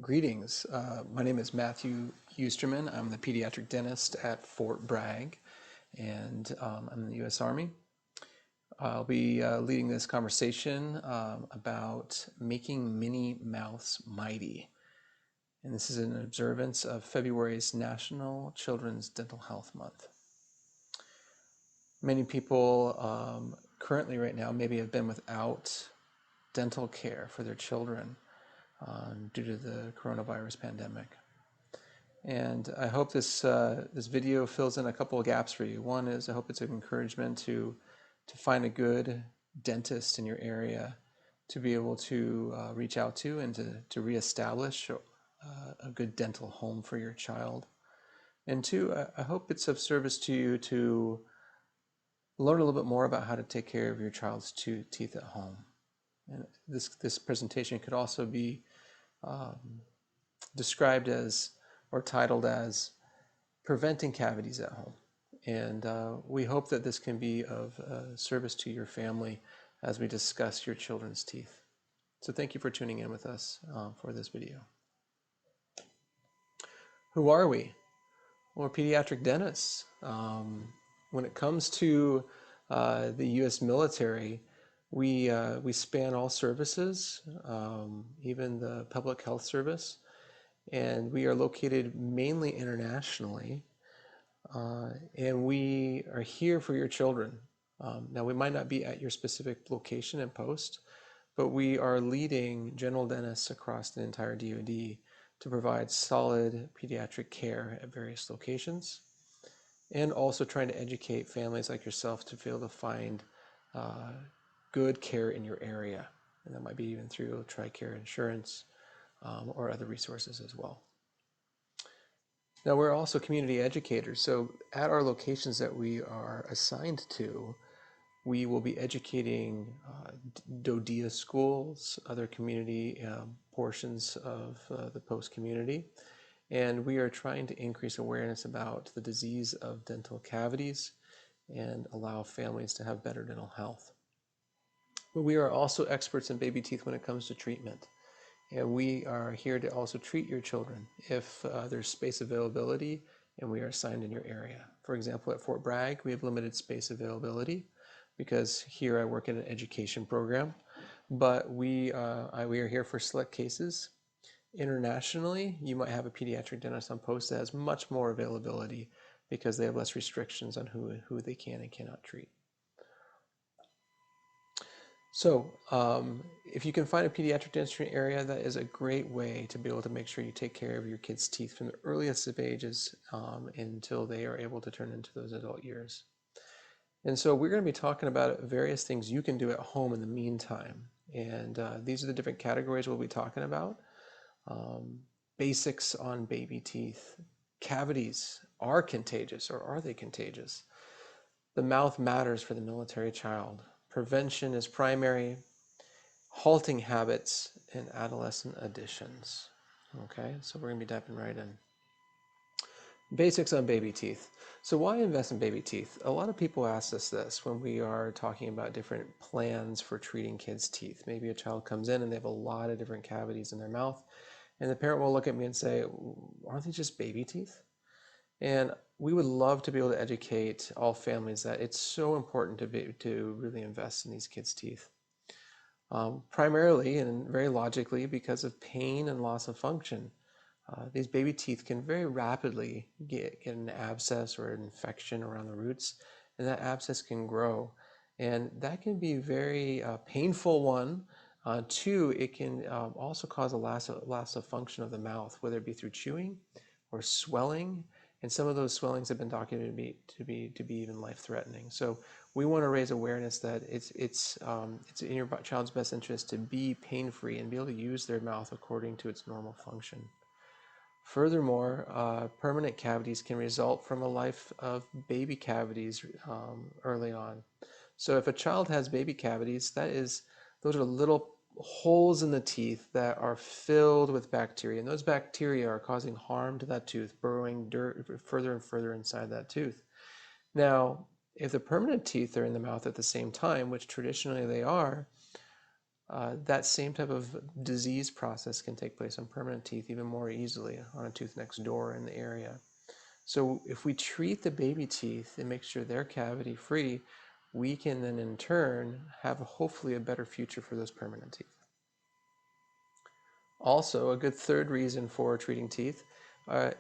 Greetings. My name is Matthew Eusterman. I'm the pediatric dentist at Fort Bragg, and I'm in the U.S. Army. I'll be leading this conversation about making mini mouths mighty. And this is in observance of February's National Children's Dental Health Month. Many people currently right now maybe have been without dental care for their children due to the coronavirus pandemic. And I hope this video fills in a couple of gaps for you. One is I hope it's an encouragement to find a good dentist in your area to be able to reach out to and to reestablish a good dental home for your child. And two, I hope it's of service to you to learn a little bit more about how to take care of your child's teeth at home. And this presentation could also be described as or titled as Preventing Cavities at Home. And we hope that this can be of service to your family as we discuss your children's teeth. So thank you for tuning in with us for this video. Who are we? Well, we're pediatric dentists. When it comes to the U.S. military, we span all services, even the public health service, and we are located mainly internationally, and we are here for your children. Now, we might not be at your specific location and post, but we are leading general dentists across the entire DoD to provide solid pediatric care at various locations, and also trying to educate families like yourself to be able to find good care in your area. And that might be even through Tricare insurance or other resources as well. Now, we're also community educators. So at our locations that we are assigned to, we will be educating DoDEA schools, other community portions of the post community. And we are trying to increase awareness about the disease of dental cavities and allow families to have better dental health. But we are also experts in baby teeth when it comes to treatment. And we are here to also treat your children if there's space availability and we are assigned in your area. For example, at Fort Bragg, we have limited space availability because here I work in an education program. But we are here for select cases. Internationally, you might have a pediatric dentist on post that has much more availability because they have less restrictions on who they can and cannot treat. So if you can find a pediatric dentistry area, that is a great way to be able to make sure you take care of your kids' teeth from the earliest of ages until they are able to turn into those adult years. And so we're going to be talking about various things you can do at home in the meantime. And these are the different categories we'll be talking about. Basics on baby teeth. Cavities are contagious, or are they contagious? The mouth matters for the military child. Prevention is primary. Halting habits and adolescent additions. Okay, so we're going to be diving right in. Basics on baby teeth. So why invest in baby teeth? A lot of people ask us this when we are talking about different plans for treating kids' teeth. Maybe a child comes in and they have a lot of different cavities in their mouth, and the parent will look at me and say, aren't they just baby teeth? And we would love to be able to educate all families that it's so important to really invest in these kids' teeth. Primarily and very logically because of pain and loss of function. These baby teeth can very rapidly get an abscess or an infection around the roots, and that abscess can grow. And that can be a very painful one. Two, it can also cause a loss of function of the mouth, whether it be through chewing or swelling. And some of those swellings have been documented to be even life-threatening. So we want to raise awareness that it's in your child's best interest to be pain-free and be able to use their mouth according to its normal function. Furthermore, permanent cavities can result from a life of baby cavities early on. So if a child has baby cavities, those are little holes in the teeth that are filled with bacteria, and those bacteria are causing harm to that tooth, burrowing dirt further and further inside that tooth. Now, if the permanent teeth are in the mouth at the same time, which traditionally they are, that same type of disease process can take place on permanent teeth even more easily on a tooth next door in the area. So if we treat the baby teeth and make sure they're cavity free, we can then in turn have hopefully a better future for those permanent teeth. Also, a good third reason for treating teeth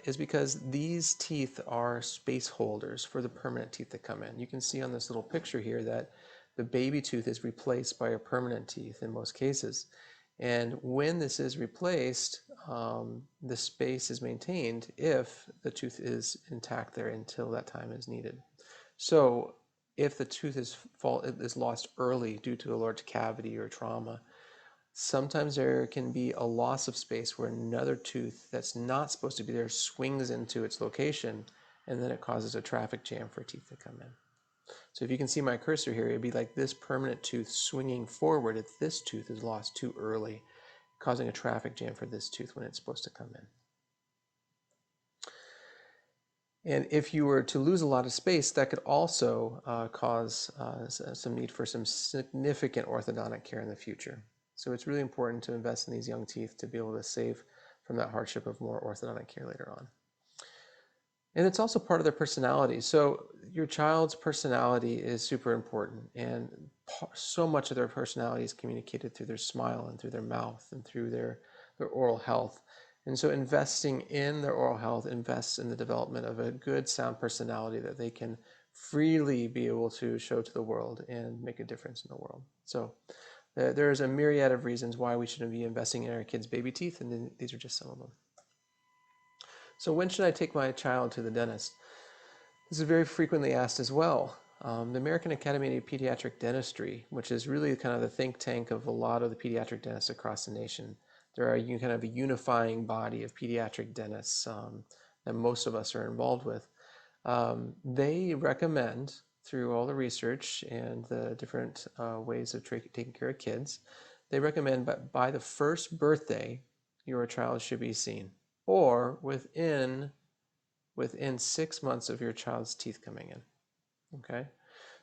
is because these teeth are space holders for the permanent teeth that come in. You can see on this little picture here that the baby tooth is replaced by a permanent teeth in most cases. And when this is replaced, the space is maintained if the tooth is intact there until that time is needed. So if the tooth is lost early due to a large cavity or trauma, sometimes there can be a loss of space where another tooth that's not supposed to be there swings into its location, and then it causes a traffic jam for teeth to come in. So if you can see my cursor here, it'd be like this permanent tooth swinging forward if this tooth is lost too early, causing a traffic jam for this tooth when it's supposed to come in. And if you were to lose a lot of space, that could also cause some need for some significant orthodontic care in the future. So it's really important to invest in these young teeth to be able to save from that hardship of more orthodontic care later on. And it's also part of their personality. So your child's personality is super important, and so much of their personality is communicated through their smile and through their mouth and through their oral health. And so investing in their oral health invests in the development of a good, sound personality that they can freely be able to show to the world and make a difference in the world. So there's a myriad of reasons why we should be investing in our kids' baby teeth, and these are just some of them. So when should I take my child to the dentist? This is very frequently asked as well. The American Academy of Pediatric Dentistry, which is really kind of the think tank of a lot of the pediatric dentists across the nation. There are kind of a unifying body of pediatric dentists that most of us are involved with. They recommend, through all the research and the different ways of taking care of kids, they recommend that by the first birthday, your child should be seen, or within 6 months of your child's teeth coming in. Okay,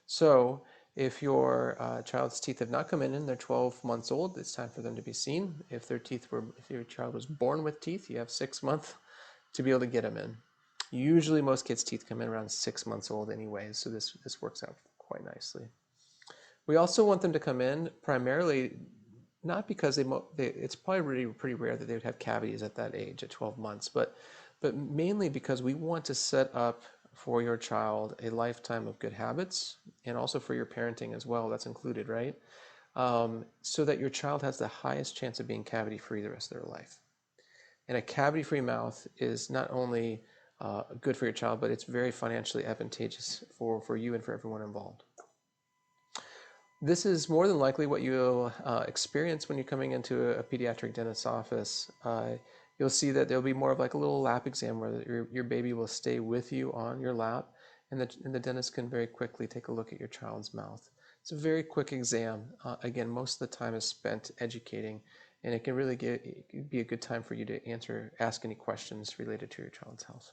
so if your child's teeth have not come in and they're 12 months old, it's time for them to be seen. If your child was born with teeth, you have 6 months to be able to get them in. Usually most kids' teeth come in around 6 months old anyways, so this works out quite nicely. We also want them to come in primarily not because it's probably really pretty rare that they would have cavities at that age, at 12 months, but mainly because we want to set up for your child a lifetime of good habits, and also for your parenting as well, that's included, right? So that your child has the highest chance of being cavity-free the rest of their life. And a cavity-free mouth is not only good for your child, but it's very financially advantageous for you and for everyone involved. This is more than likely what you'll experience when you're coming into a pediatric dentist's office. You'll see that there'll be more of like a little lap exam where your baby will stay with you on your lap, and the dentist can very quickly take a look at your child's mouth. It's a very quick exam. Again, most of the time is spent educating, and it can really be a good time for you to ask any questions related to your child's health.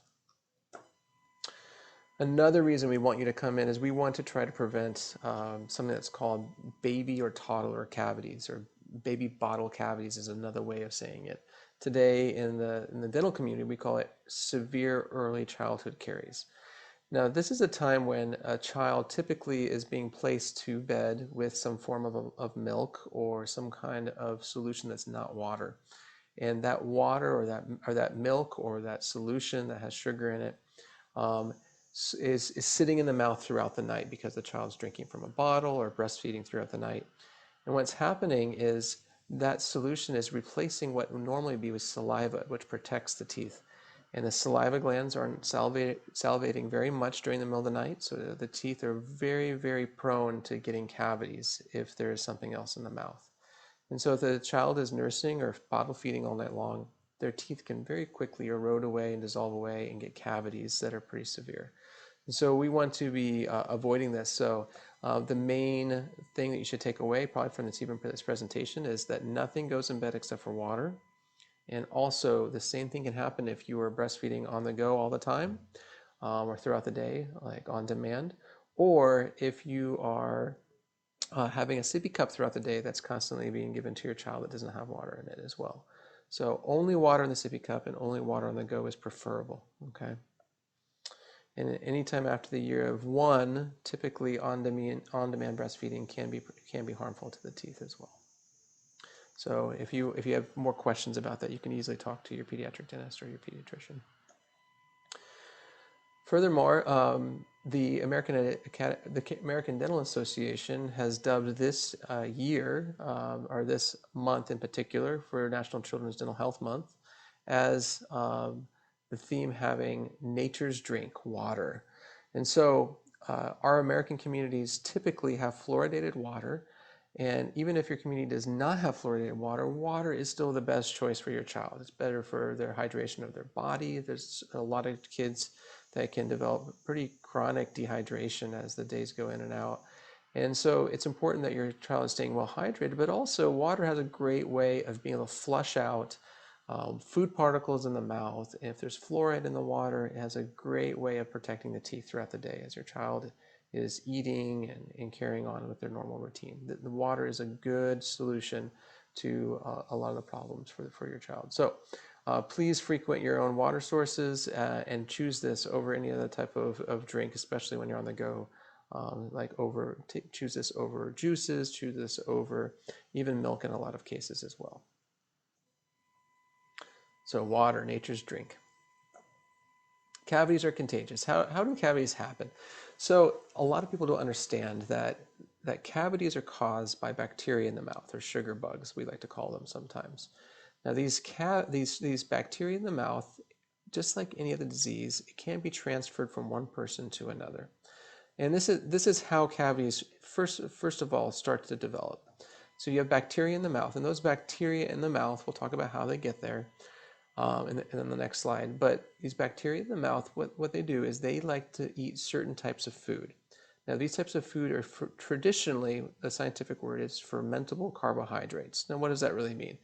Another reason we want you to come in is we want to try to prevent something that's called baby or toddler cavities, or baby bottle cavities is another way of saying it. Today in the dental community, we call it severe early childhood caries. Now, this is a time when a child typically is being placed to bed with some form of milk or some kind of solution that's not water. And that water or that milk or that solution that has sugar in it is sitting in the mouth throughout the night because the child's drinking from a bottle or breastfeeding throughout the night. And what's happening is that solution is replacing what would normally be with saliva, which protects the teeth. And the saliva glands aren't salivating very much during the middle of the night, so the teeth are very, very prone to getting cavities if there is something else in the mouth. And so if the child is nursing or bottle feeding all night long, their teeth can very quickly erode away and dissolve away and get cavities that are pretty severe. And so we want to be avoiding this. So the main thing that you should take away probably from this presentation is that nothing goes in bed except for water. And also the same thing can happen if you are breastfeeding on the go all the time or throughout the day, like on demand, or if you are having a sippy cup throughout the day that's constantly being given to your child that doesn't have water in it as well. So only water in the sippy cup and only water on the go is preferable, okay? And anytime after the year of one, typically on-demand breastfeeding can be harmful to the teeth as well. So if you have more questions about that, you can easily talk to your pediatric dentist or your pediatrician. Furthermore, the American Dental Association has dubbed this year, or this month in particular, for National Children's Dental Health Month, as the theme having nature's drink, water. And so our American communities typically have fluoridated water. And even if your community does not have fluoridated water, water is still the best choice for your child. It's better for their hydration of their body. There's a lot of kids that can develop pretty chronic dehydration as the days go in and out. And so it's important that your child is staying well hydrated, but also water has a great way of being able to flush out food particles in the mouth. And if there's fluoride in the water, it has a great way of protecting the teeth throughout the day as your child is eating and carrying on with their normal routine. The water is a good solution to a lot of the problems for your child. So please frequent your own water sources and choose this over any other type of drink, especially when you're on the go. Choose this over juices, choose this over even milk in a lot of cases as well. So water, nature's drink. Cavities are contagious. How do cavities happen? So a lot of people don't understand that cavities are caused by bacteria in the mouth, or sugar bugs, we like to call them sometimes. Now these bacteria in the mouth, just like any other disease, it can be transferred from one person to another. And this is how cavities first of all start to develop. So you have bacteria in the mouth, and those bacteria in the mouth, we'll talk about how they get there and then the next slide. But these bacteria in the mouth, what they do is they like to eat certain types of food. Now these types of food are traditionally, the scientific word is fermentable carbohydrates. Now what does that really mean?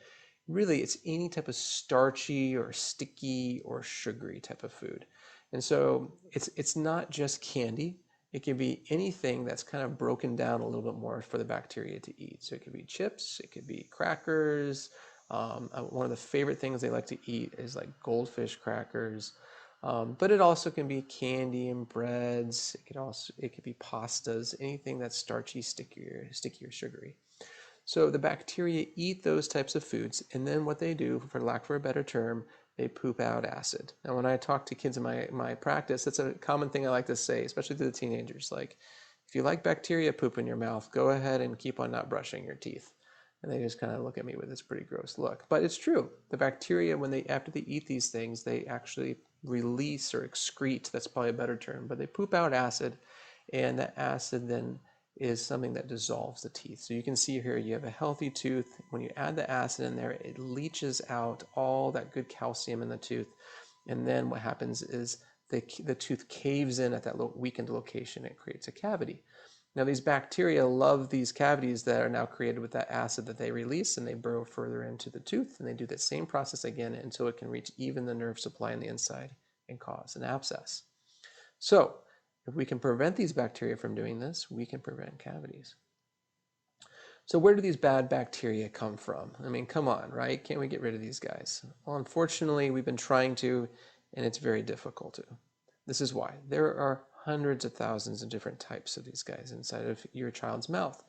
Really, it's any type of starchy or sticky or sugary type of food. And so it's not just candy. It can be anything that's kind of broken down a little bit more for the bacteria to eat. So it could be chips, it could be crackers. One of the favorite things they like to eat is like goldfish crackers. But it also can be candy and breads. It could be pastas, anything that's starchy, sticky, or sugary. So the bacteria eat those types of foods, and then what they do, for lack of a better term, they poop out acid. Now, when I talk to kids in my practice, that's a common thing I like to say, especially to the teenagers. Like, if you like bacteria poop in your mouth, go ahead and keep on not brushing your teeth. And they just kind of look at me with this pretty gross look. But it's true. The bacteria, after they eat these things, they actually release or excrete, that's probably a better term, but they poop out acid, and that acid then is something that dissolves the teeth. So you can see here you have a healthy tooth. When you add the acid in there, it leaches out all that good calcium in the tooth. And then what happens is the tooth caves in at that weakened location. It creates a cavity. Now these bacteria love these cavities that are now created with that acid that they release, and they burrow further into the tooth, and they do that same process again until it can reach even the nerve supply on the inside and cause an abscess. So if we can prevent these bacteria from doing this, we can prevent cavities. So where do these bad bacteria come from? I mean, come on, right? Can't we get rid of these guys? Well, unfortunately, we've been trying to, and it's very difficult to. This is why. There are hundreds of thousands of different types of these guys inside of your child's mouth.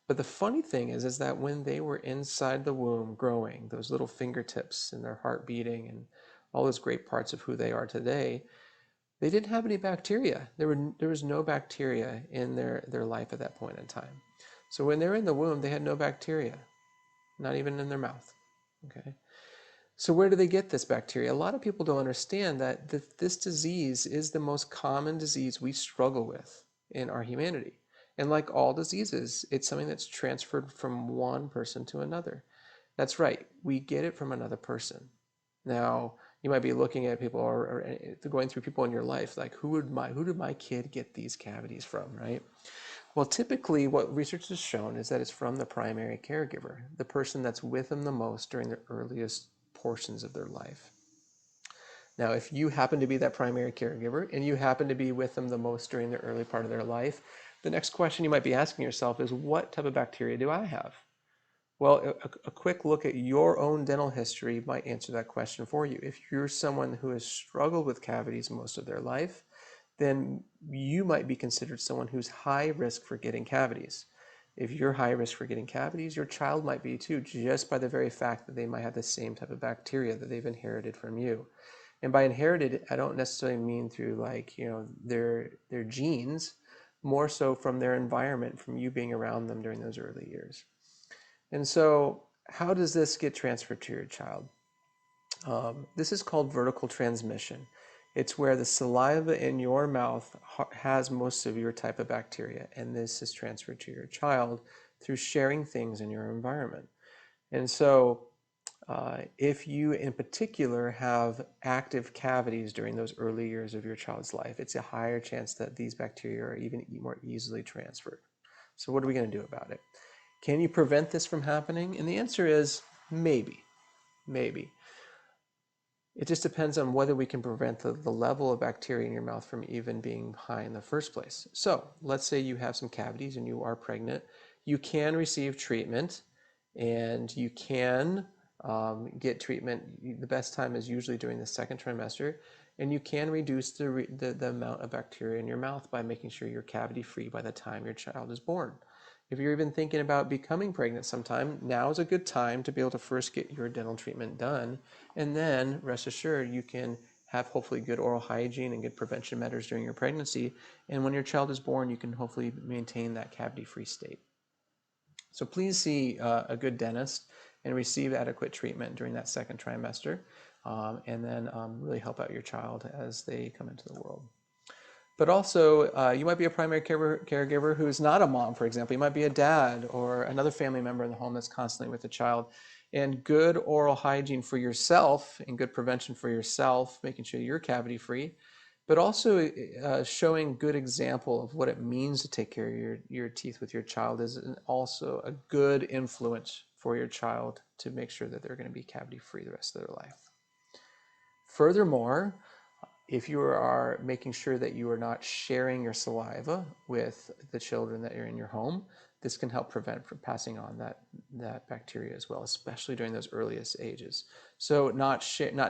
But the funny thing is that when they were inside the womb growing, those little fingertips and their heart beating and all those great parts of who they are today, they didn't have any bacteria. There was no bacteria in their life at that point in time. So when they're in the womb, they had no bacteria, not even in their mouth. Okay. So where do they get this bacteria? A lot of people don't understand that this disease is the most common disease we struggle with in our humanity. And like all diseases, it's something that's transferred from one person to another. That's right, we get it from another person. Now, you might be looking at people or going through people in your life, like who did my kid get these cavities from, right? Well, typically what research has shown is that it's from the primary caregiver, the person that's with them the most during the earliest portions of their life. Now, if you happen to be that primary caregiver and you happen to be with them the most during the early part of their life, The next question you might be asking yourself is, what type of bacteria do I have? Well, a quick look at your own dental history might answer that question for you. If you're someone who has struggled with cavities most of their life, then you might be considered someone who's high risk for getting cavities. If you're high risk for getting cavities, your child might be too, just by the very fact that they might have the same type of bacteria that they've inherited from you. And by inherited, I don't necessarily mean through their genes, more so from their environment, from you being around them during those early years. And so how does this get transferred to your child? This is called vertical transmission. It's where the saliva in your mouth has most of your type of bacteria, and this is transferred to your child through sharing things in your environment. And so if you in particular have active cavities during those early years of your child's life, it's a higher chance that these bacteria are even more easily transferred. So what are we going to do about it? Can you prevent this from happening? And the answer is maybe, maybe. It just depends on whether we can prevent the level of bacteria in your mouth from even being high in the first place. So let's say you have some cavities and you are pregnant. You can receive treatment, and you can get treatment. The best time is usually during the second trimester, and you can reduce the amount of bacteria in your mouth by making sure you're cavity free by the time your child is born. If you're even thinking about becoming pregnant sometime, now is a good time to be able to first get your dental treatment done, and then rest assured you can have hopefully good oral hygiene and good prevention measures during your pregnancy, and when your child is born, you can hopefully maintain that cavity-free state. So please see a good dentist and receive adequate treatment during that second trimester, and then really help out your child as they come into the world. But also, you might be a primary caregiver who's not a mom, for example. You might be a dad or another family member in the home that's constantly with the child. And good oral hygiene for yourself and good prevention for yourself, making sure you're cavity free, but also showing good example of what it means to take care of your teeth with your child is also a good influence for your child to make sure that they're going to be cavity free the rest of their life. Furthermore, if you are making sure that you are not sharing your saliva with the children that are in your home, this can help prevent from passing on that bacteria as well, especially during those earliest ages. So not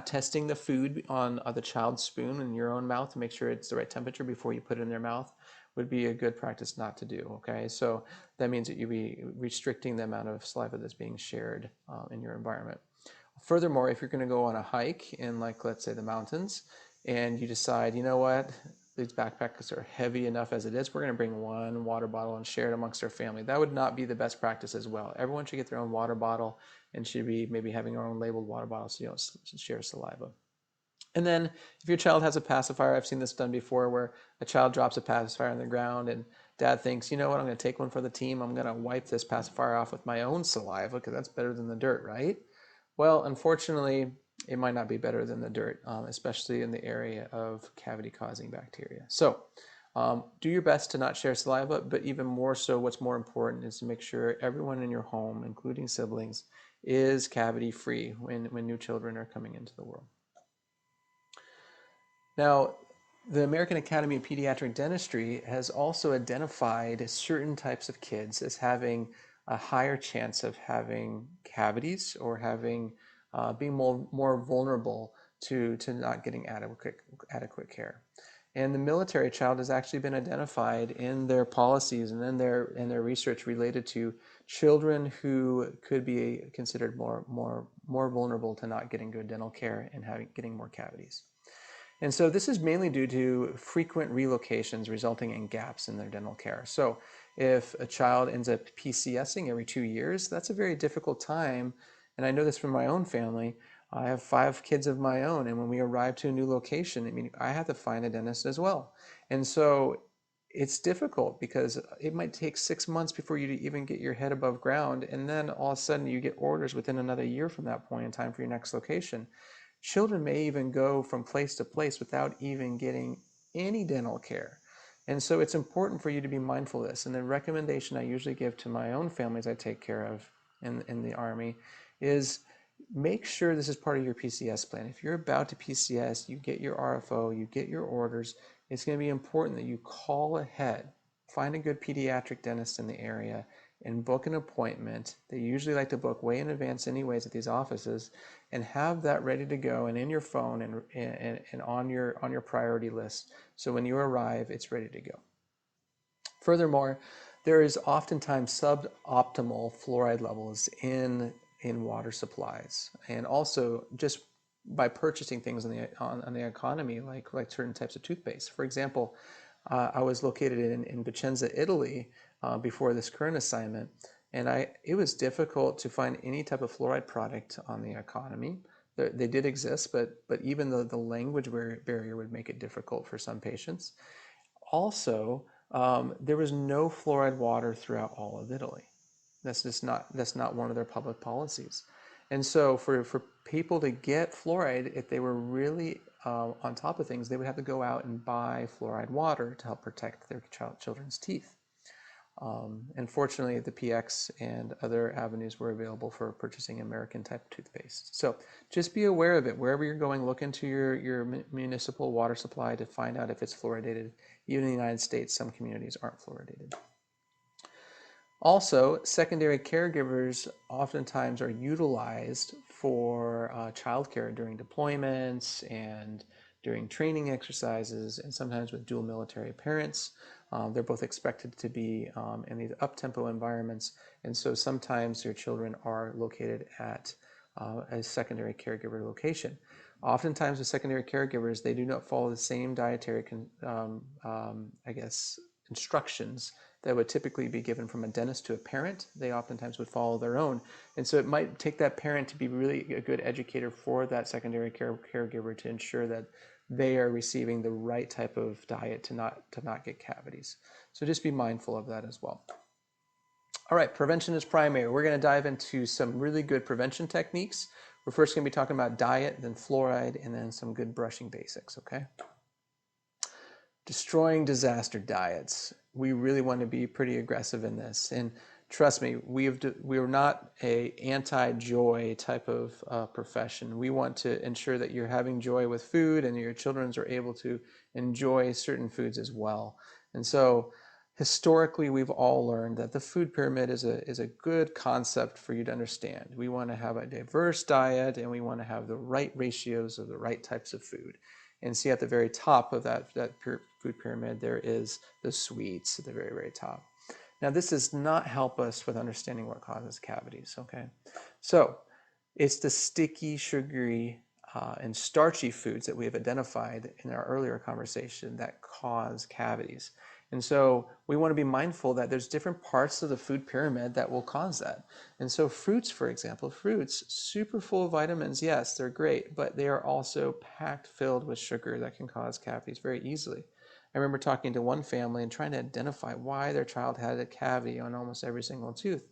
testing the food on the child's spoon in your own mouth to make sure it's the right temperature before you put it in their mouth would be a good practice not to do, okay? So that means that you'd be restricting the amount of saliva that's being shared in your environment. Furthermore, if you're going to go on a hike in, like, let's say the mountains, and you decide, you know what, these backpacks are heavy enough as it is, we're going to bring one water bottle and share it amongst our family. That would not be the best practice as well. Everyone should get their own water bottle and should be maybe having their own labeled water bottle so you don't share saliva. And then if your child has a pacifier, I've seen this done before where a child drops a pacifier on the ground and dad thinks, you know what, I'm going to take one for the team. I'm going to wipe this pacifier off with my own saliva because that's better than the dirt, right? Well, unfortunately, it might not be better than the dirt, especially in the area of cavity-causing bacteria. So do your best to not share saliva, but even more so, what's more important is to make sure everyone in your home, including siblings, is cavity-free when new children are coming into the world. Now, the American Academy of Pediatric Dentistry has also identified certain types of kids as having a higher chance of having cavities or having being more vulnerable to not getting adequate care. And the military child has actually been identified in their policies and in their research related to children who could be considered more vulnerable to not getting good dental care and getting more cavities. And so this is mainly due to frequent relocations resulting in gaps in their dental care. So if a child ends up PCSing every 2 years, that's a very difficult time. And I know this from my own family. I have 5 kids of my own, and when we arrive to a new location, I mean, I have to find a dentist as well. And so it's difficult because it might take 6 months before you even get your head above ground, and then all of a sudden you get orders within another year from that point in time for your next location. Children may even go from place to place without even getting any dental care. And so it's important for you to be mindful of this. And the recommendation I usually give to my own families I take care of in the Army is make sure this is part of your PCS plan. If you're about to PCS, you get your RFO, you get your orders, it's going to be important that you call ahead find a good pediatric dentist in the area and book an appointment. They usually like to book way in advance anyways at these offices, and have that ready to go and in your phone and on your priority list. So when you arrive, it's ready to go. Furthermore, there is oftentimes suboptimal fluoride levels in water supplies, and also just by purchasing things on the economy, like certain types of toothpaste. For example, I was located in Vicenza, Italy, before this current assignment, and it was difficult to find any type of fluoride product on the economy. They did exist, but even the language barrier would make it difficult for some patients. Also, there was no fluoride water throughout all of Italy. That's not one of their public policies. And so for people to get fluoride, if they were really on top of things, they would have to go out and buy fluoride water to help protect their children's teeth. And fortunately, the PX and other avenues were available for purchasing American type toothpaste. So just be aware of it. Wherever you're going, look into your municipal water supply to find out if it's fluoridated. Even in the United States, some communities aren't fluoridated. Also, secondary caregivers oftentimes are utilized for childcare during deployments and during training exercises, and sometimes with dual military parents. They're both expected to be in these up-tempo environments, and so sometimes your children are located at a secondary caregiver location. Oftentimes with secondary caregivers, they do not follow the same dietary, instructions that would typically be given from a dentist to a parent. They oftentimes would follow their own. And so it might take that parent to be really a good educator for that secondary caregiver to ensure that they are receiving the right type of diet to not get cavities. So just be mindful of that as well. All right, prevention is primary. We're going to dive into some really good prevention techniques. We're first going to be talking about diet, then fluoride, and then some good brushing basics, okay? Destroying disaster diets. We really want to be pretty aggressive in this. And trust me, we're not a anti-joy type of profession. We want to ensure that you're having joy with food and your children are able to enjoy certain foods as well. And so historically, we've all learned that the food pyramid is a good concept for you to understand. We want to have a diverse diet, and we want to have the right ratios of the right types of food. And see at the very top of that food pyramid, there is the sweets at the very, very top. Now, this does not help us with understanding what causes cavities, okay? So it's the sticky, sugary, and starchy foods that we have identified in our earlier conversation that cause cavities. And so we want to be mindful that there's different parts of the food pyramid that will cause that. And so fruits, for example, super full of vitamins, yes, they're great, but they are also packed filled with sugar that can cause cavities very easily. I remember talking to one family and trying to identify why their child had a cavity on almost every single tooth.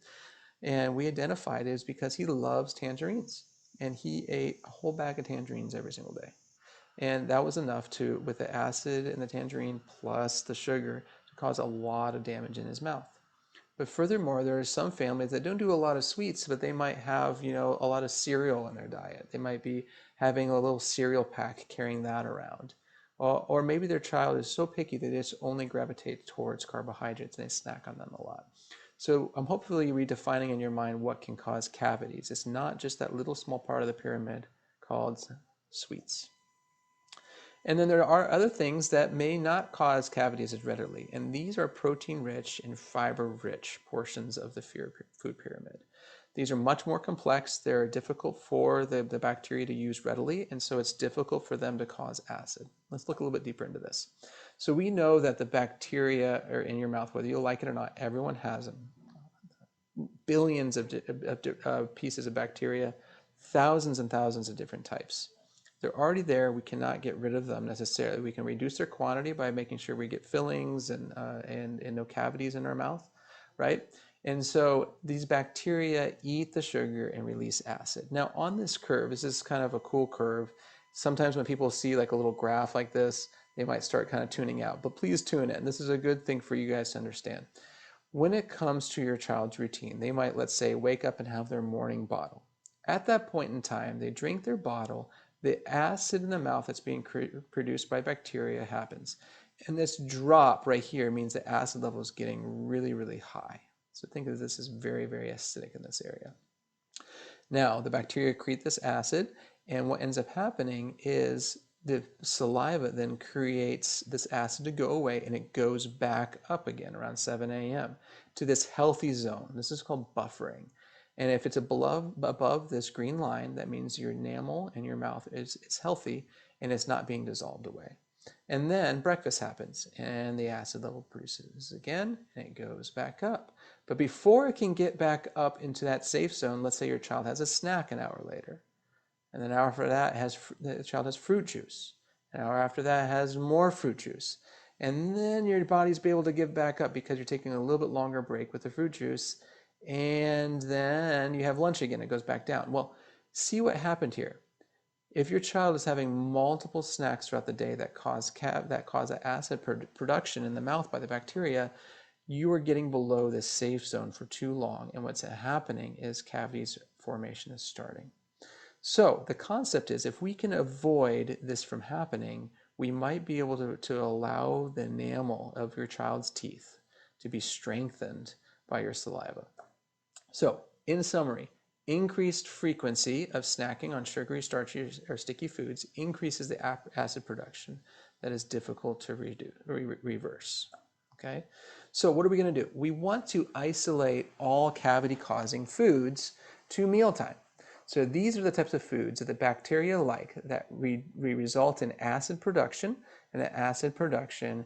And we identified it was because he loves tangerines, and he ate a whole bag of tangerines every single day. And that was enough to, with the acid in the tangerine plus the sugar, to cause a lot of damage in his mouth. But furthermore, there are some families that don't do a lot of sweets, but they might have, a lot of cereal in their diet. They might be having a little cereal pack, carrying that around. Or maybe their child is so picky that they just only gravitate towards carbohydrates and they snack on them a lot. So I'm hopefully redefining in your mind what can cause cavities. It's not just that little small part of the pyramid called sweets. And then there are other things that may not cause cavities as readily, and these are protein-rich and fiber-rich portions of the food pyramid. These are much more complex. They're difficult for the bacteria to use readily, and so it's difficult for them to cause acid. Let's look a little bit deeper into this. So we know that the bacteria are in your mouth, whether you like it or not. Everyone has them. Billions of pieces of bacteria, thousands and thousands of different types. They're already there. We cannot get rid of them necessarily. We can reduce their quantity by making sure we get fillings and no cavities in our mouth, right? And so these bacteria eat the sugar and release acid. Now on this curve, this is kind of a cool curve. Sometimes when people see like a little graph like this, they might start kind of tuning out, but please tune in. This is a good thing for you guys to understand. When it comes to your child's routine, they might, let's say, wake up and have their morning bottle. At that point in time, they drink their bottle. The acid in the mouth that's being produced by bacteria happens. And this drop right here means the acid level is getting really, really high. So think of this as very, very acidic in this area. Now, the bacteria create this acid, and what ends up happening is the saliva then creates this acid to go away, and it goes back up again around 7 a.m. to this healthy zone. This is called buffering. And if it's above this green line, that means your enamel and your mouth is healthy and it's not being dissolved away. And then breakfast happens and the acid level produces again and it goes back up. But before it can get back up into that safe zone, let's say your child has a snack an hour later. And then an hour after that, the child has fruit juice. An hour after that has more fruit juice. And then your body's be able to give back up because you're taking a little bit longer break with the fruit juice. And then you have lunch again, it goes back down. Well, see what happened here. If your child is having multiple snacks throughout the day that cause acid production in the mouth by the bacteria, you are getting below this safe zone for too long. And what's happening is cavities formation is starting. So the concept is if we can avoid this from happening, we might be able to allow the enamel of your child's teeth to be strengthened by your saliva. So in summary, increased frequency of snacking on sugary, starchy, or sticky foods increases the acid production that is difficult to reverse. Okay, so what are we going to do? We want to isolate all cavity-causing foods to mealtime. So these are the types of foods that the bacteria like that result in acid production, and the acid production,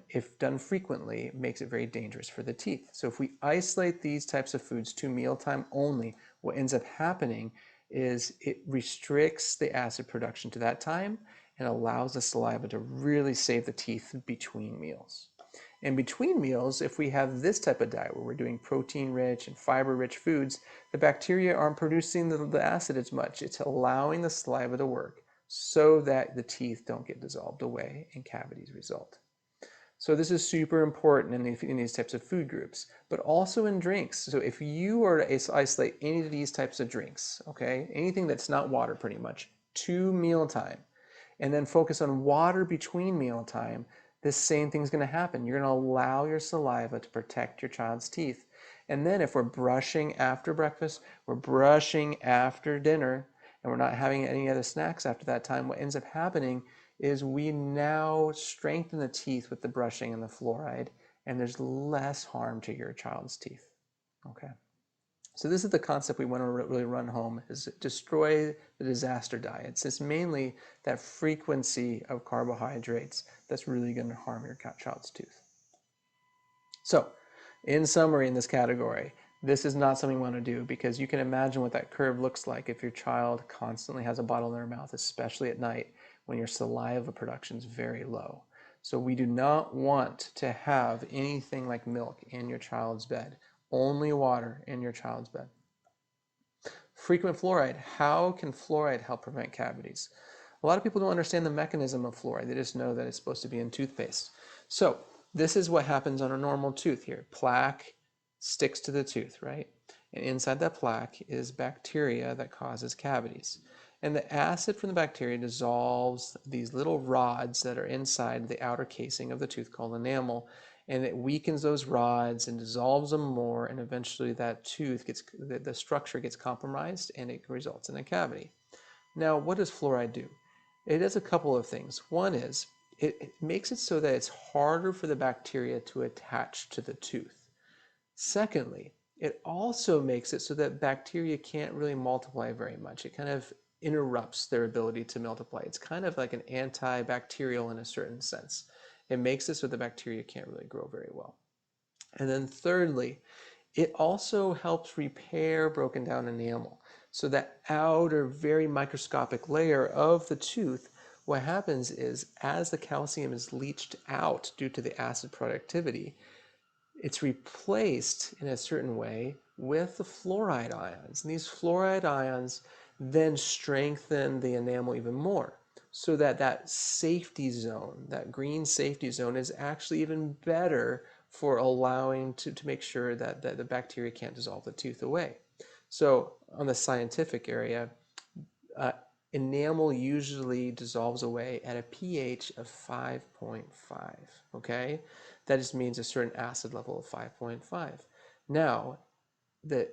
if done frequently, makes it very dangerous for the teeth. So if we isolate these types of foods to mealtime only, what ends up happening is it restricts the acid production to that time and allows the saliva to really save the teeth between meals. In between meals, if we have this type of diet where we're doing protein-rich and fiber-rich foods, the bacteria aren't producing the acid as much. It's allowing the saliva to work so that the teeth don't get dissolved away and cavities result. So this is super important in these types of food groups, but also in drinks. So if you are to isolate any of these types of drinks, okay, anything that's not water pretty much, to mealtime, and then focus on water between mealtime, this same thing's going to happen. You're going to allow your saliva to protect your child's teeth. And then if we're brushing after breakfast, we're brushing after dinner, and we're not having any other snacks after that time, what ends up happening is we now strengthen the teeth with the brushing and the fluoride, and there's less harm to your child's teeth. Okay. So this is the concept we want to really run home, is destroy the disaster diets. It's mainly that frequency of carbohydrates that's really going to harm your child's tooth. So in summary, in this category, this is not something we want to do because you can imagine what that curve looks like if your child constantly has a bottle in their mouth, especially at night when your saliva production is very low. So we do not want to have anything like milk in your child's bed. Only water in your child's bed. Frequent fluoride. How can fluoride help prevent cavities? A lot of people don't understand the mechanism of fluoride. They just know that it's supposed to be in toothpaste. So this is what happens on a normal tooth here. Plaque sticks to the tooth, right? And inside that plaque is bacteria that causes cavities. And the acid from the bacteria dissolves these little rods that are inside the outer casing of the tooth called enamel, and it weakens those rods and dissolves them more, and eventually that tooth the structure gets compromised and it results in a cavity. Now, what does fluoride do? It does a couple of things. One is it makes it so that it's harder for the bacteria to attach to the tooth. Secondly, it also makes it so that bacteria can't really multiply very much. It kind of interrupts their ability to multiply. It's kind of like an antibacterial in a certain sense. It makes it so the bacteria can't really grow very well. And then thirdly, it also helps repair broken down enamel. So that outer, very microscopic layer of the tooth, what happens is as the calcium is leached out due to the acid productivity, it's replaced in a certain way with the fluoride ions. And these fluoride ions then strengthen the enamel even more, so that that safety zone, that green safety zone, is actually even better for allowing to make sure that the bacteria can't dissolve the tooth away. So on the scientific area, enamel usually dissolves away at a pH of 5.5, okay? That just means a certain acid level of 5.5. Now, the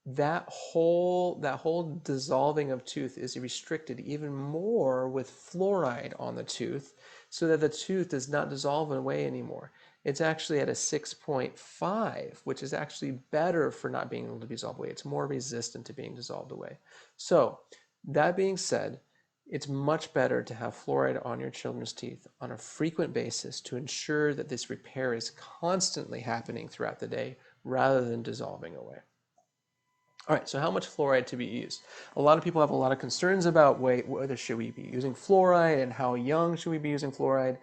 that whole dissolving of tooth is restricted even more with fluoride on the tooth, so that the tooth does not dissolve away anymore. It's actually at a 6.5, which is actually better for not being able to be dissolved away. It's more resistant to being dissolved away. So that being said, it's much better to have fluoride on your children's teeth on a frequent basis to ensure that this repair is constantly happening throughout the day rather than dissolving away. All right, so how much fluoride to be used? A lot of people have a lot of concerns about whether should we be using fluoride and how young should we be using fluoride.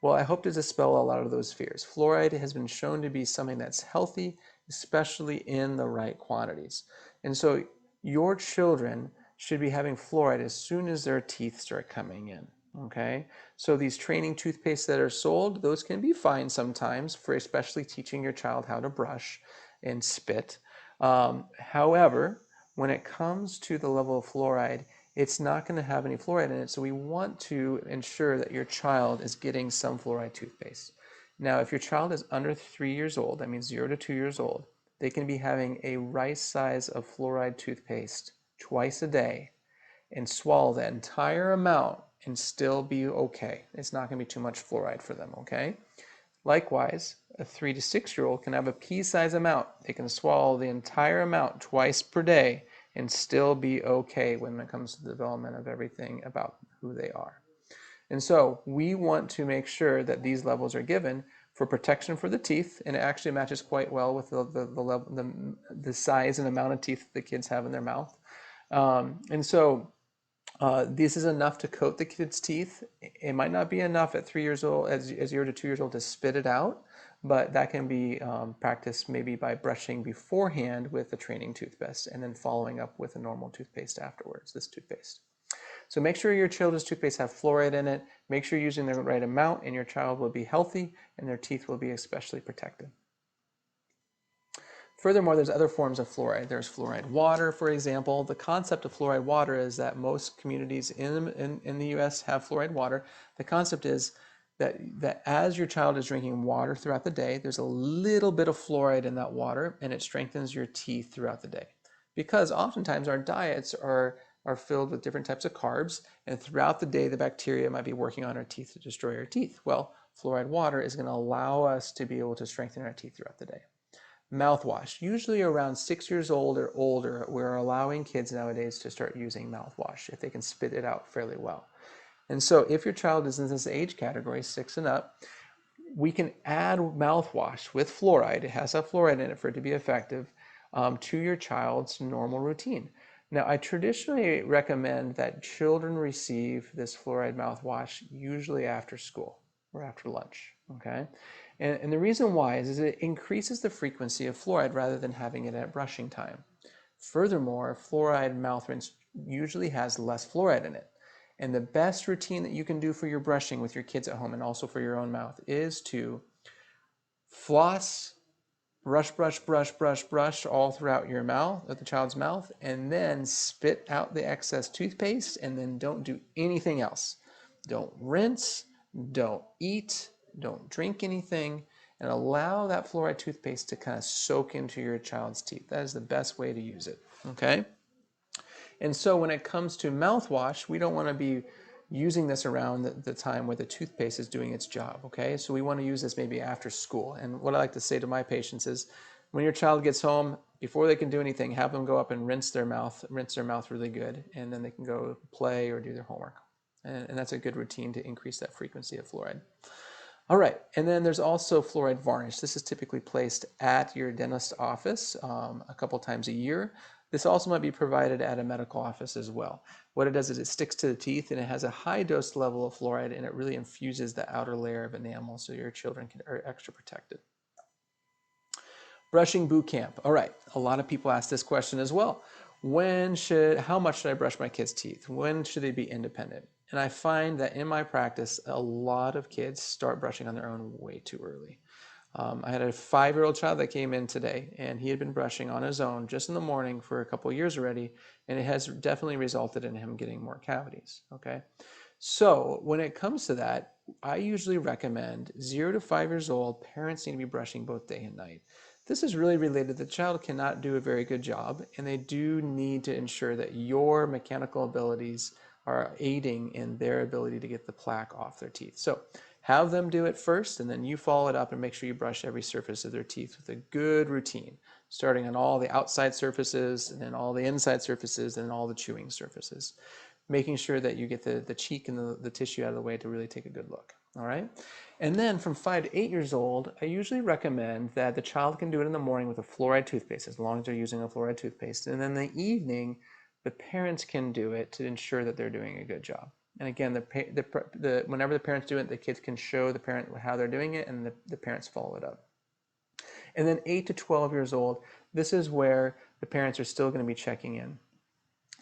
Well, I hope to dispel a lot of those fears. Fluoride has been shown to be something that's healthy, especially in the right quantities. And so your children should be having fluoride as soon as their teeth start coming in. Okay, so these training toothpastes that are sold, those can be fine sometimes for especially teaching your child how to brush and spit. However, when it comes to the level of fluoride, it's not going to have any fluoride in it, so we want to ensure that your child is getting some fluoride toothpaste. Now, if your child is under 3 years old, that means 0 to 2 years old, they can be having a rice size of fluoride toothpaste twice a day and swallow the entire amount and still be okay. It's not going to be too much fluoride for them, okay? Likewise, a 3 to 6 year old can have a pea-sized amount. They can swallow the entire amount twice per day and still be okay when it comes to the development of everything about who they are. And so we want to make sure that these levels are given for protection for the teeth, and it actually matches quite well with the size and amount of teeth the kids have in their mouth. This is enough to coat the kid's teeth. It might not be enough at 3 years old, as 0 to 2 years old, to spit it out, but that can be practiced maybe by brushing beforehand with the training toothpaste and then following up with a normal toothpaste afterwards, this toothpaste. So make sure your children's toothpaste have fluoride in it. Make sure you're using the right amount, and your child will be healthy and their teeth will be especially protected. Furthermore, there's other forms of fluoride. There's fluoride water, for example. The concept of fluoride water is that most communities in the US have fluoride water. The concept is that as your child is drinking water throughout the day, there's a little bit of fluoride in that water, and it strengthens your teeth throughout the day. Because oftentimes our diets are filled with different types of carbs, and throughout the day the bacteria might be working on our teeth to destroy our teeth. Well, fluoride water is going to allow us to be able to strengthen our teeth throughout the day. Mouthwash. Usually around 6 years old or older, we're allowing kids nowadays to start using mouthwash if they can spit it out fairly well. And so if your child is in this age category, 6 and up, we can add mouthwash with fluoride. It has a fluoride in it for it to be effective to your child's normal routine. Now, I traditionally recommend that children receive this fluoride mouthwash usually after school or after lunch, okay? And the reason why is it increases the frequency of fluoride rather than having it at brushing time. Furthermore, fluoride mouth rinse usually has less fluoride in it. And the best routine that you can do for your brushing with your kids at home and also for your own mouth is to floss, brush, brush, brush, brush, brush all throughout your mouth, the child's mouth, and then spit out the excess toothpaste, and then don't do anything else. Don't rinse, don't eat, don't drink anything, and allow that fluoride toothpaste to kind of soak into your child's teeth. That is the best way to use it, okay? And so when it comes to mouthwash, we don't want to be using this around the time where the toothpaste is doing its job, okay? So we want to use this maybe after school. And what I like to say to my patients is, when your child gets home, before they can do anything, have them go up and rinse their mouth really good, and then they can go play or do their homework. And that's a good routine to increase that frequency of fluoride. All right, and then there's also fluoride varnish. This is typically placed at your dentist office a couple times a year. This also might be provided at a medical office as well. What it does is it sticks to the teeth, and it has a high dose level of fluoride, and it really infuses the outer layer of enamel so your children are extra protected. Brushing boot camp. All right, a lot of people ask this question as well. How much should I brush my kids' teeth? When should they be independent? And I find that in my practice, a lot of kids start brushing on their own way too early. I had a 5-year-old child that came in today, and he had been brushing on his own just in the morning for a couple of years already, and it has definitely resulted in him getting more cavities, okay? So when it comes to that, I usually recommend 0 to 5 years old, parents need to be brushing both day and night. This is really related. The child cannot do a very good job, and they do need to ensure that your mechanical abilities are aiding in their ability to get the plaque off their teeth. So have them do it first, and then you follow it up and make sure you brush every surface of their teeth with a good routine, starting on all the outside surfaces, and then all the inside surfaces, and all the chewing surfaces, making sure that you get the cheek and the tissue out of the way to really take a good look. All right. And then from 5 to 8 years old, I usually recommend that the child can do it in the morning with a fluoride toothpaste, as long as they're using a fluoride toothpaste. And then in the evening, the parents can do it to ensure that they're doing a good job. And again, whenever the parents do it, the kids can show the parent how they're doing it, and the parents follow it up. And then 8 to 12 years old, this is where the parents are still going to be checking in.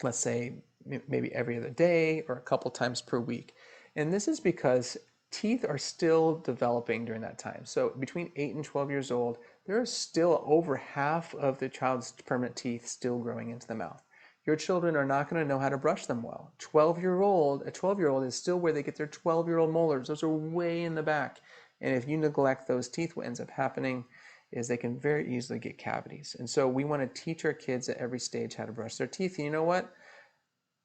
Let's say maybe every other day or a couple times per week. And this is because teeth are still developing during that time. So between 8 and 12 years old, there are still over half of the child's permanent teeth still growing into the mouth. Your children are not going to know how to brush them well. A 12-year-old is still where they get their 12-year-old molars. Those are way in the back. And if you neglect those teeth, what ends up happening is they can very easily get cavities. And so we want to teach our kids at every stage how to brush their teeth. And you know what?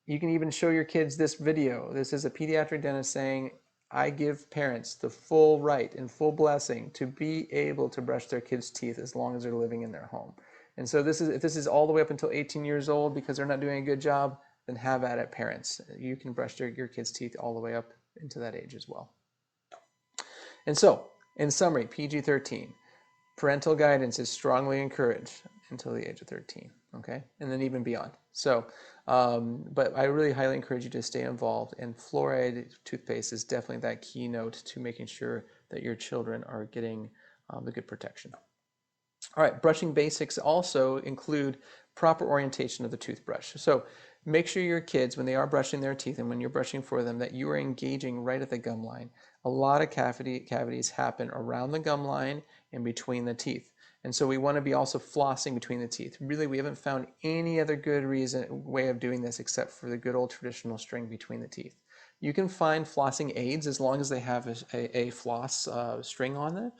You can even show your kids this video. This is a pediatric dentist saying, I give parents the full right and full blessing to be able to brush their kids' teeth as long as they're living in their home. And so if this is all the way up until 18 years old because they're not doing a good job, then have at it, parents. You can brush your kids' teeth all the way up into that age as well. And so, in summary, PG-13. Parental guidance is strongly encouraged until the age of 13, okay? And then even beyond. So, but I really highly encourage you to stay involved, and fluoride toothpaste is definitely that keynote to making sure that your children are getting the good protection. All right, brushing basics also include proper orientation of the toothbrush. So make sure your kids, when they are brushing their teeth and when you're brushing for them, that you are engaging right at the gum line. A lot of cavities happen around the gum line and between the teeth. And so we want to be also flossing between the teeth. Really, we haven't found any other good way of doing this except for the good old traditional string between the teeth. You can find flossing aids as long as they have a floss string on it.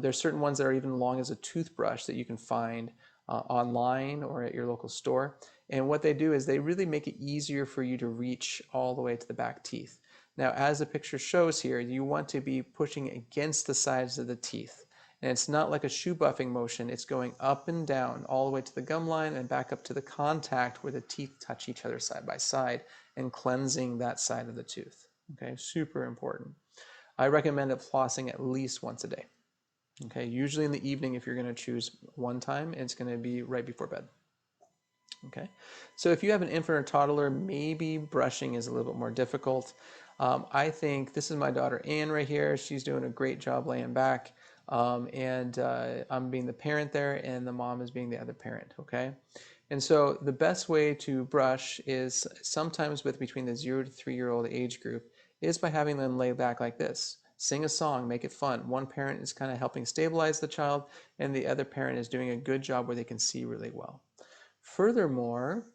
There's certain ones that are even long as a toothbrush that you can find online or at your local store. And what they do is they really make it easier for you to reach all the way to the back teeth. Now, as the picture shows here, you want to be pushing against the sides of the teeth. And it's not like a shoe buffing motion. It's going up and down all the way to the gum line and back up to the contact where the teeth touch each other side by side and cleansing that side of the tooth. Okay, super important. I recommend flossing at least once a day. Okay, usually in the evening if you're going to choose one time, it's going to be right before bed. Okay, so if you have an infant or toddler, maybe brushing is a little bit more difficult. I think this is my daughter Anne right here. She's doing a great job laying back. I'm being the parent there, and the mom is being the other parent, okay? And so the best way to brush is sometimes between the 0 to 3-year-old age group is by having them lay back like this. Sing a song, make it fun. One parent is kind of helping stabilize the child, and the other parent is doing a good job where they can see really well. Furthermore,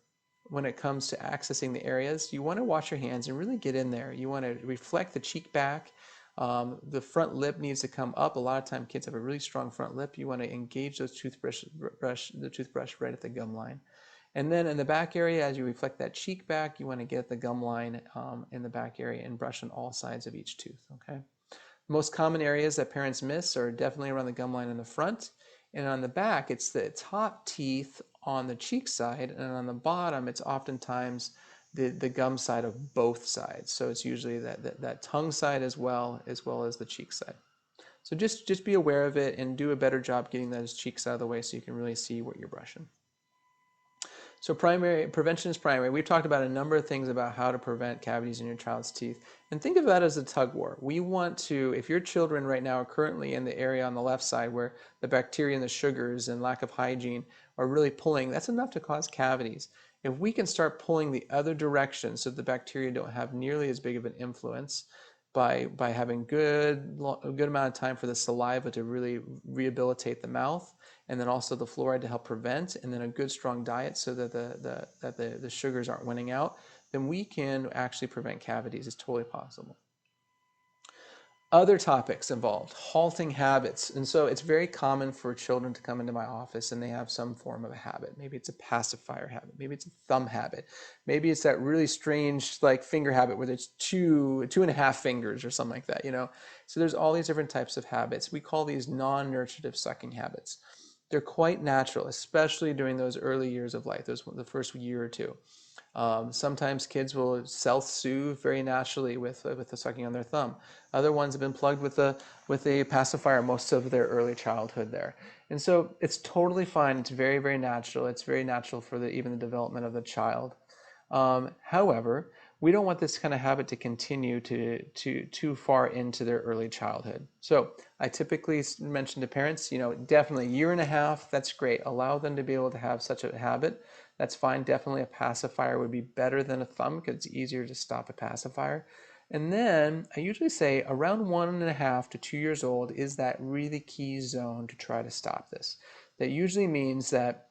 when it comes to accessing the areas, you want to wash your hands and really get in there. You want to reflect the cheek back. The front lip needs to come up. A lot of time kids have a really strong front lip. You want to engage the toothbrush right at the gum line. And then in the back area, as you reflect that cheek back, you want to get the gum line in the back area and brush on all sides of each tooth, okay? Most common areas that parents miss are definitely around the gum line in the front. And on the back, it's the top teeth on the cheek side, and on the bottom, it's oftentimes the gum side of both sides. So it's usually that tongue side as well as the cheek side. So just be aware of it and do a better job getting those cheeks out of the way so you can really see what you're brushing. So prevention is primary. We've talked about a number of things about how to prevent cavities in your child's teeth. And think of that as a tug war. We want to, if your children right now are currently in the area on the left side where the bacteria and the sugars and lack of hygiene are really pulling, that's enough to cause cavities. If we can start pulling the other direction so the bacteria don't have nearly as big of an influence, by having a good amount of time for the saliva to really rehabilitate the mouth, and then also the fluoride to help prevent, and then a good strong diet so that the sugars aren't winning out, then we can actually prevent cavities. It's totally possible. Other topics involved, halting habits. And so it's very common for children to come into my office and they have some form of a habit. Maybe it's a pacifier habit. Maybe it's a thumb habit. Maybe it's that really strange like finger habit where there's two and a half fingers or something like that, you know. So there's all these different types of habits. We call these non-nurturative sucking habits. They're quite natural, especially during those early years of life, the first year or two. Sometimes kids will self-soothe very naturally with the sucking on their thumb. Other ones have been plugged with a pacifier most of their early childhood there. And so it's totally fine. It's very, very natural. It's very natural for even the development of the child. However, we don't want this kind of habit to continue too far into their early childhood. So I typically mention to parents, you know, definitely a year and a half, that's great. Allow them to be able to have such a habit. That's fine. Definitely a pacifier would be better than a thumb because it's easier to stop a pacifier. And then I usually say around 1.5 to 2 years old is that really key zone to try to stop this. That usually means that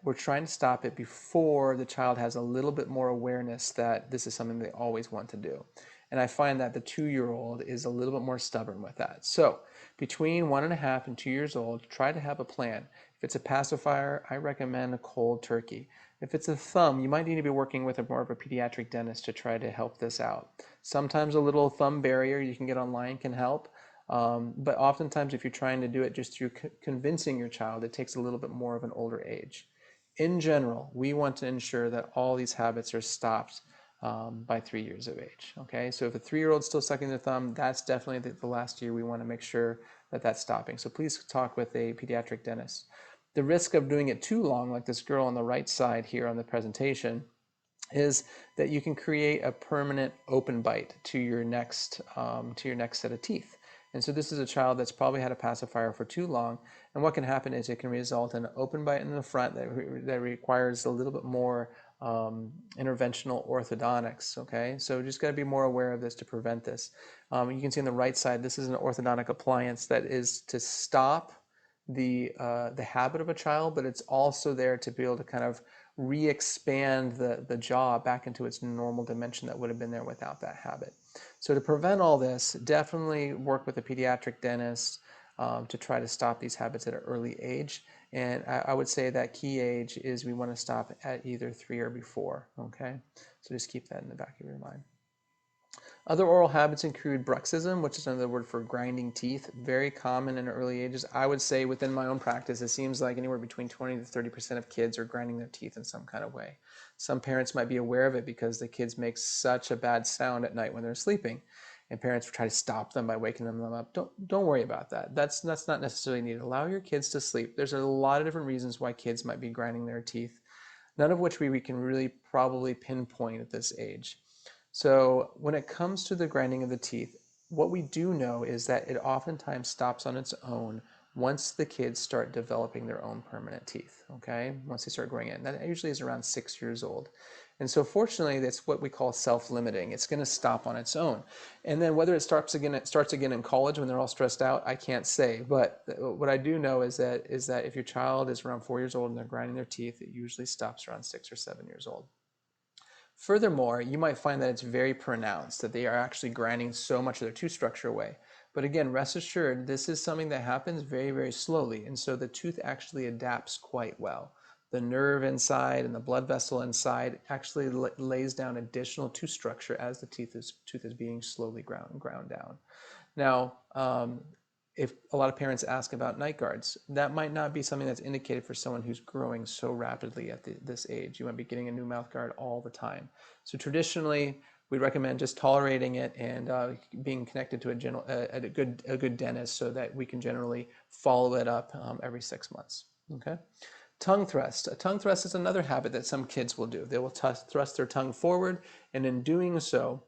we're trying to stop it before the child has a little bit more awareness that this is something they always want to do. And I find that the 2-year-old is a little bit more stubborn with that. So between 1.5 and 2 years old, try to have a plan. If it's a pacifier, I recommend a cold turkey. If it's a thumb, you might need to be working with more of a pediatric dentist to try to help this out. Sometimes a little thumb barrier you can get online can help. But oftentimes, if you're trying to do it just through convincing your child, it takes a little bit more of an older age. In general, we want to ensure that all these habits are stopped by 3 years of age. Okay, so if a 3-year-old is still sucking their thumb, that's definitely the last year we want to make sure that that's stopping. So please talk with a pediatric dentist. The risk of doing it too long, like this girl on the right side here on the presentation, is that you can create a permanent open bite to your next set of teeth. And so this is a child that's probably had a pacifier for too long, and what can happen is it can result in an open bite in the front that requires a little bit more interventional orthodontics. Okay, so just got to be more aware of this to prevent this. You can see on the right side, this is an orthodontic appliance that is to stop the habit of a child, but it's also there to be able to kind of re-expand the jaw back into its normal dimension that would have been there without that habit. So to prevent all this, definitely work with a pediatric dentist to try to stop these habits at an early age. And I would say that key age is we want to stop at either 3 or before, okay? So just keep that in the back of your mind. Other oral habits include bruxism, which is another word for grinding teeth, very common in early ages. I would say within my own practice, it seems like anywhere between 20 to 30% of kids are grinding their teeth in some kind of way. Some parents might be aware of it because the kids make such a bad sound at night when they're sleeping, and parents try to stop them by waking them up. Don't worry about that. That's not necessarily needed. Allow your kids to sleep. There's a lot of different reasons why kids might be grinding their teeth, none of which we can really probably pinpoint at this age. So when it comes to the grinding of the teeth, what we do know is that it oftentimes stops on its own once the kids start developing their own permanent teeth, okay? Once they start growing in. That usually is around 6 years old. And so fortunately, that's what we call self-limiting. It's going to stop on its own. And then whether it starts again in college when they're all stressed out, I can't say. But what I do know is that if your child is around 4 years old and they're grinding their teeth, it usually stops around 6 or 7 years old. Furthermore, you might find that it's very pronounced, that they are actually grinding so much of their tooth structure away. But again, rest assured, this is something that happens very, very slowly, and so the tooth actually adapts quite well. The nerve inside and the blood vessel inside actually lays down additional tooth structure as the tooth is being slowly ground down. Now, if a lot of parents ask about night guards, that might not be something that's indicated for someone who's growing so rapidly at this age. You might be getting a new mouth guard all the time. So traditionally, we recommend just tolerating it and being connected to a good dentist so that we can generally follow it up every 6 months. Okay. Tongue thrust. A tongue thrust is another habit that some kids will do. They will thrust their tongue forward, and in doing so,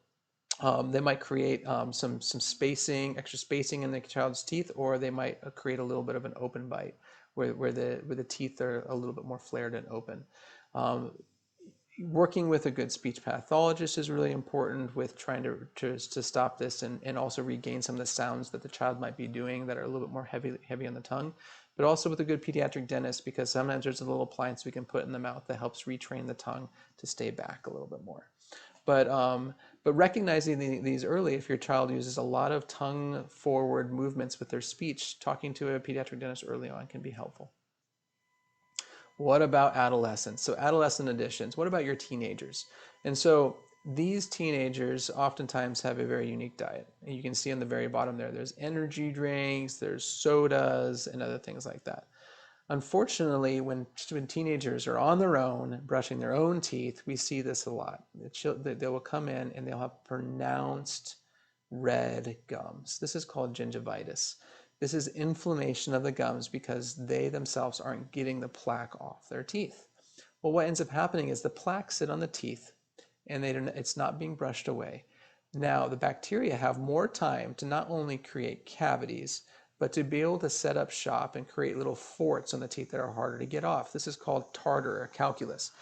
they might create some extra spacing in the child's teeth, or they might create a little bit of an open bite where the teeth are a little bit more flared and open. Working with a good speech pathologist is really important with trying to stop this and also regain some of the sounds that the child might be doing that are a little bit more heavy on the tongue, but also with a good pediatric dentist, because sometimes there's a little appliance we can put in the mouth that helps retrain the tongue to stay back a little bit more. But recognizing these early, if your child uses a lot of tongue forward movements with their speech, talking to a pediatric dentist early on can be helpful. What about adolescents? So adolescent additions, what about your teenagers? And so these teenagers oftentimes have a very unique diet. And you can see on the very bottom there's energy drinks, there's sodas, and other things like that. Unfortunately, when teenagers are on their own, brushing their own teeth, we see this a lot. They will come in and they'll have pronounced red gums. This is called gingivitis. This is inflammation of the gums because they themselves aren't getting the plaque off their teeth. Well, what ends up happening is the plaques sit on the teeth and it's not being brushed away. Now, the bacteria have more time to not only create cavities, but to be able to set up shop and create little forts on the teeth that are harder to get off. This is called tartar or calculus.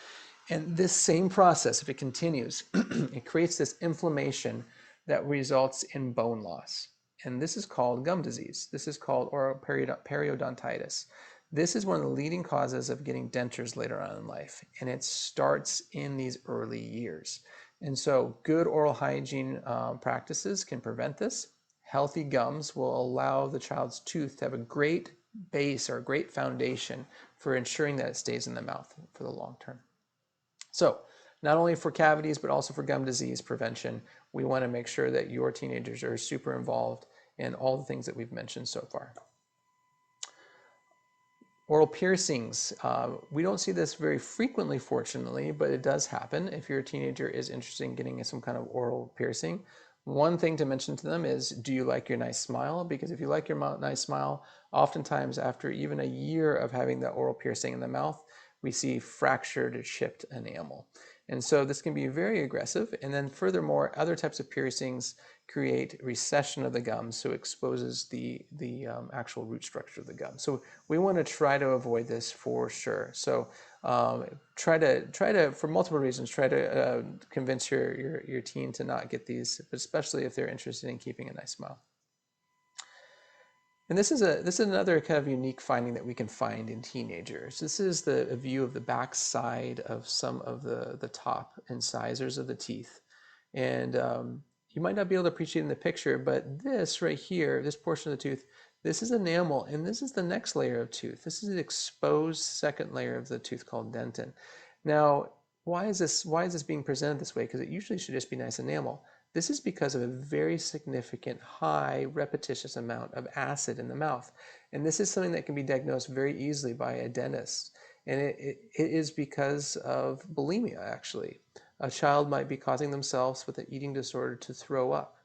And this same process, if it continues, it creates this inflammation that results in bone loss. And this is called gum disease. This is called oral periodontitis. This is one of the leading causes of getting dentures later on in life, and it starts in these early years. And so good oral hygiene practices can prevent this. Healthy gums will allow the child's tooth to have a great base or a great foundation for ensuring that it stays in the mouth for the long term. So not only for cavities, but also for gum disease prevention, we want to make sure that your teenagers are super involved in all the things that we've mentioned so far. Oral piercings. We don't see this very frequently, fortunately, but it does happen if your teenager is interested in getting some kind of oral piercing. One thing to mention to them is, do you like your nice smile? Because if you like your nice smile, oftentimes after even a year of having the oral piercing in the mouth, we see fractured or chipped enamel. And so this can be very aggressive. And then furthermore, other types of piercings create recession of the gums, so exposes the actual root structure of the gum. So we want to try to avoid this for sure. So try to, for multiple reasons, try to convince your teen to not get these, but especially if they're interested in keeping a nice smile. And this is another kind of unique finding that we can find in teenagers. This is a view of the back side of some of the top incisors of the teeth. And you might not be able to appreciate it in the picture, but this right here, this portion of the tooth, this is enamel, and this is the next layer of tooth. This is the exposed second layer of the tooth called dentin. Now, why is this being presented this way? Because it usually should just be nice enamel. This is because of a very significant, high, repetitious amount of acid in the mouth. And this is something that can be diagnosed very easily by a dentist. And it is because of bulimia, actually. A child might be causing themselves with an eating disorder to throw up.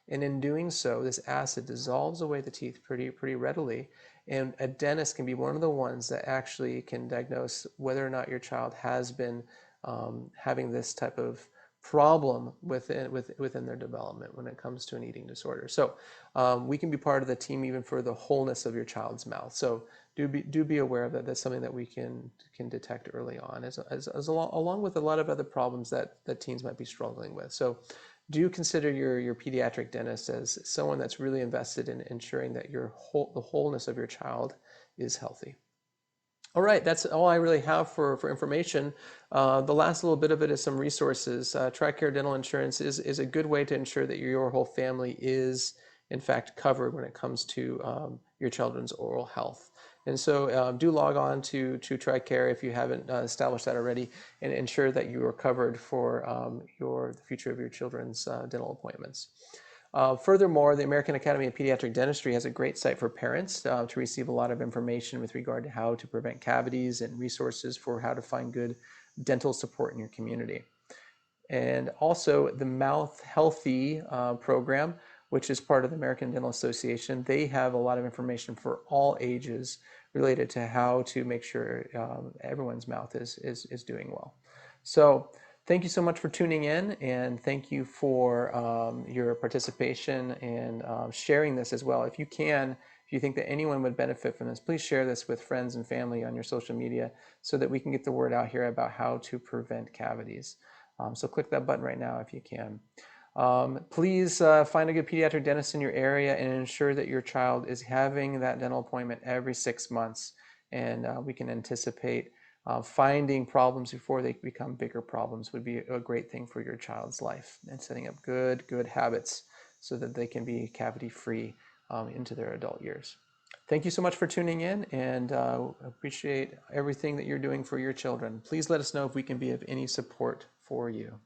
And in doing so, this acid dissolves away the teeth pretty readily. And a dentist can be one of the ones that actually can diagnose whether or not your child has been having this type of problem within their development when it comes to an eating disorder. So we can be part of the team even for the wholeness of your child's mouth. So do be aware of that. That's something that we can detect early on, along with a lot of other problems that teens might be struggling with. So do consider your pediatric dentist as someone that's really invested in ensuring that the wholeness of your child is healthy. All right, that's all I really have for information. The last little bit of it is some resources. Tricare Dental Insurance is a good way to ensure that your whole family is, in fact, covered when it comes to your children's oral health. And so do log on to Tricare if you haven't established that already, and ensure that you are covered for the future of your children's dental appointments. Furthermore, the American Academy of Pediatric Dentistry has a great site for parents to receive a lot of information with regard to how to prevent cavities and resources for how to find good dental support in your community. And also the Mouth Healthy program, which is part of the American Dental Association. They have a lot of information for all ages related to how to make sure everyone's mouth is doing well. So thank you so much for tuning in, and thank you for your participation and sharing this as well. If If you think that anyone would benefit from this, please share this with friends and family on your social media so that we can get the word out here about how to prevent cavities. So click that button right now if you can. Please find a good pediatric dentist in your area and ensure that your child is having that dental appointment every 6 months. And we can anticipate finding problems before they become bigger problems would be a great thing for your child's life, and setting up good habits so that they can be cavity free into their adult years. Thank you so much for tuning in, and appreciate everything that you're doing for your children. Please let us know if we can be of any support for you.